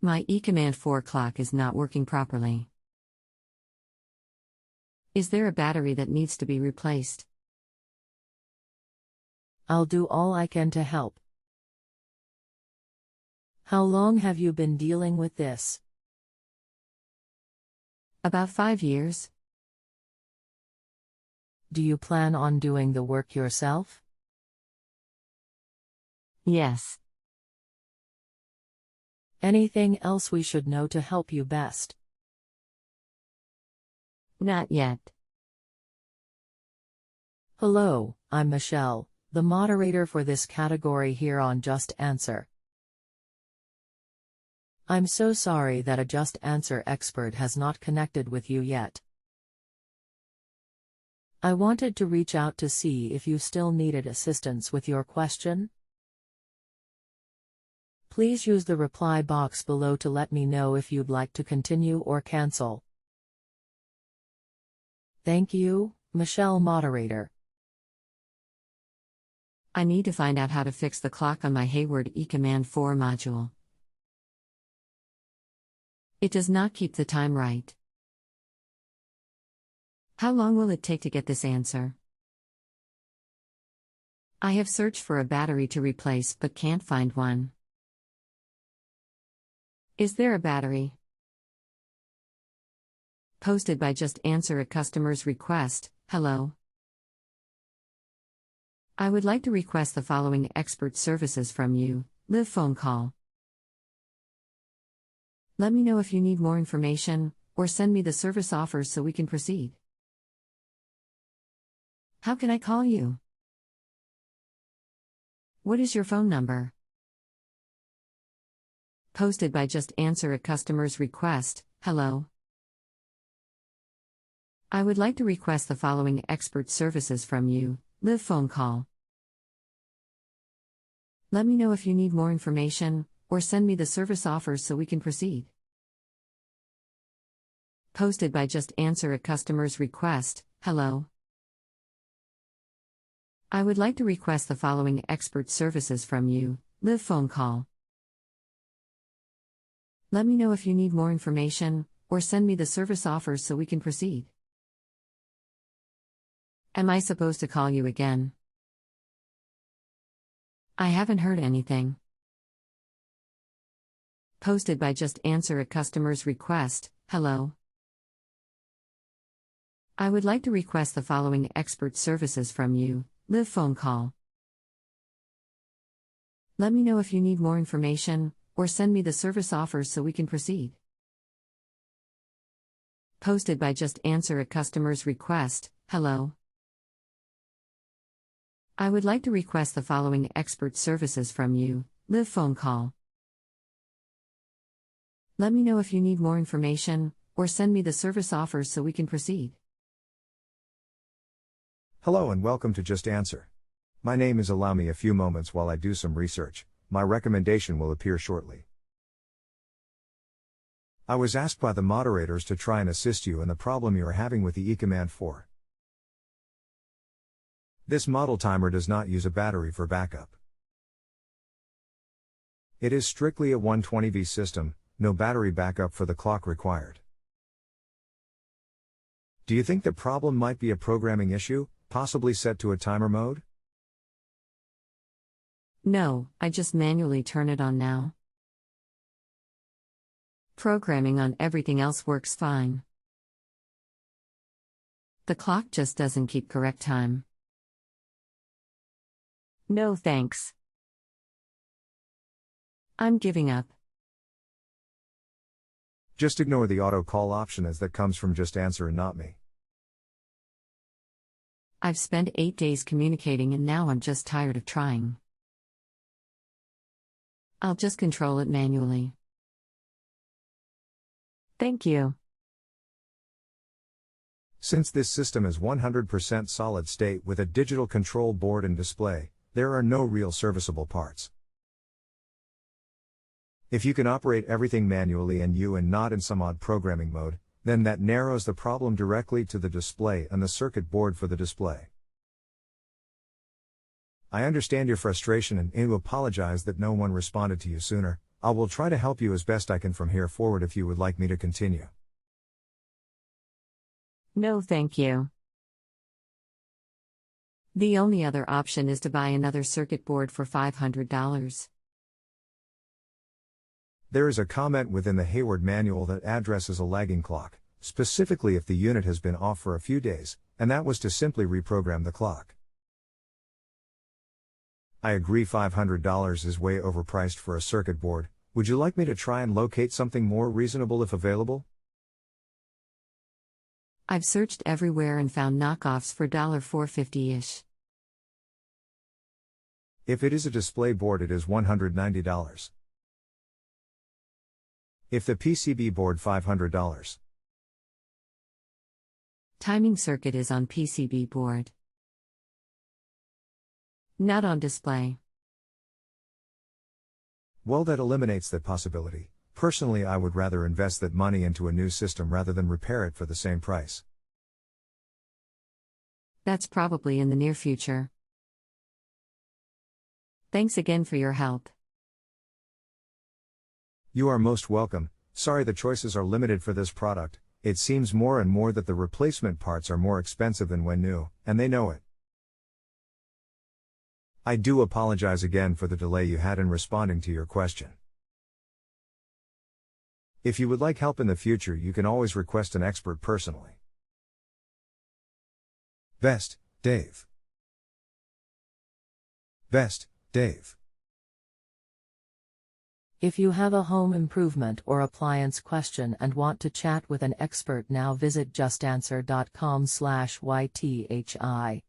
My ECOMMAND 4 clock is not working properly. Is there a battery that needs to be replaced? I'll do all I can to help. How long have you been dealing with this? About 5 years. Do you plan on doing the work yourself? Yes. Anything else we should know to help you best? Not yet. Hello, I'm Michelle, the moderator for this category here on JustAnswer. I'm so sorry that a JustAnswer expert has not connected with you yet. I wanted to reach out to see if you still needed assistance with your question. Please use the reply box below to let me know if you'd like to continue or cancel. Thank you, Michelle, moderator. I need to find out how to fix the clock on my Hayward ECOMMAND 4 module. It does not keep the time right. How long will it take to get this answer? I have searched for a battery to replace but can't find one. Is there a battery? Posted by JustAnswer at customer's request. Hello. I would like to request the following expert services from you. Live phone call. Let me know if you need more information, or send me the service offers so we can proceed. How can I call you? What is your phone number? Posted by JustAnswer at customer's request. Hello. I would like to request the following expert services from you. Live phone call. Let me know if you need more information, or send me the service offers so we can proceed. Posted by JustAnswer at customer's request. Hello. I would like to request the following expert services from you. Live phone call. Let me know if you need more information, or send me the service offers so we can proceed. Am I supposed to call you again? I haven't heard anything. Posted by JustAnswer at customer's request. Hello. I would like to request the following expert services from you. Live phone call. Let me know if you need more information, or send me the service offers so we can proceed. Posted by JustAnswer at customer's request. Hello. I would like to request the following expert services from you. Live phone call. Let me know if you need more information, or send me the service offers so we can proceed. Hello and welcome to JustAnswer. My name is. Allow me a few moments while I do some research. My recommendation will appear shortly. I was asked by the moderators to try and assist you in the problem you are having with the ECOMMAND 4. This model timer does not use a battery for backup. It is strictly a 120V system, no battery backup for the clock required. Do you think the problem might be a programming issue, possibly set to a timer mode? No, I just manually turn it on now. Programming on everything else works fine. The clock just doesn't keep correct time. No thanks. I'm giving up. Just ignore the auto call option as that comes from JustAnswer and not me. I've spent 8 days communicating and now I'm just tired of trying. I'll just control it manually. Thank you. Since this system is 100% solid state with a digital control board and display, there are no real serviceable parts. If you can operate everything manually and not in some odd programming mode, then that narrows the problem directly to the display and the circuit board for the display. I understand your frustration and apologize that no one responded to you sooner, I will try to help you as best I can from here forward if you would like me to continue. No, thank you. The only other option is to buy another circuit board for $500. There is a comment within the Hayward manual that addresses a lagging clock, specifically if the unit has been off for a few days, and that was to simply reprogram the clock. I agree $500 is way overpriced for a circuit board. Would you like me to try and locate something more reasonable if available? I've searched everywhere and found knockoffs for $4.50-ish. If it is a display board, it is $190. If the PCB board, $500. Timing circuit is on PCB board. Not on display. Well, that eliminates that possibility. Personally, I would rather invest that money into a new system rather than repair it for the same price. That's probably in the near future. Thanks again for your help. You are most welcome. Sorry the choices are limited for this product. It seems more and more that the replacement parts are more expensive than when new, and they know it. I do apologize again for the delay you had in responding to your question. If you would like help in the future, you can always request an expert personally. Best, Dave. Best, Dave. If you have a home improvement or appliance question and want to chat with an expert now, visit justanswer.com/ythi.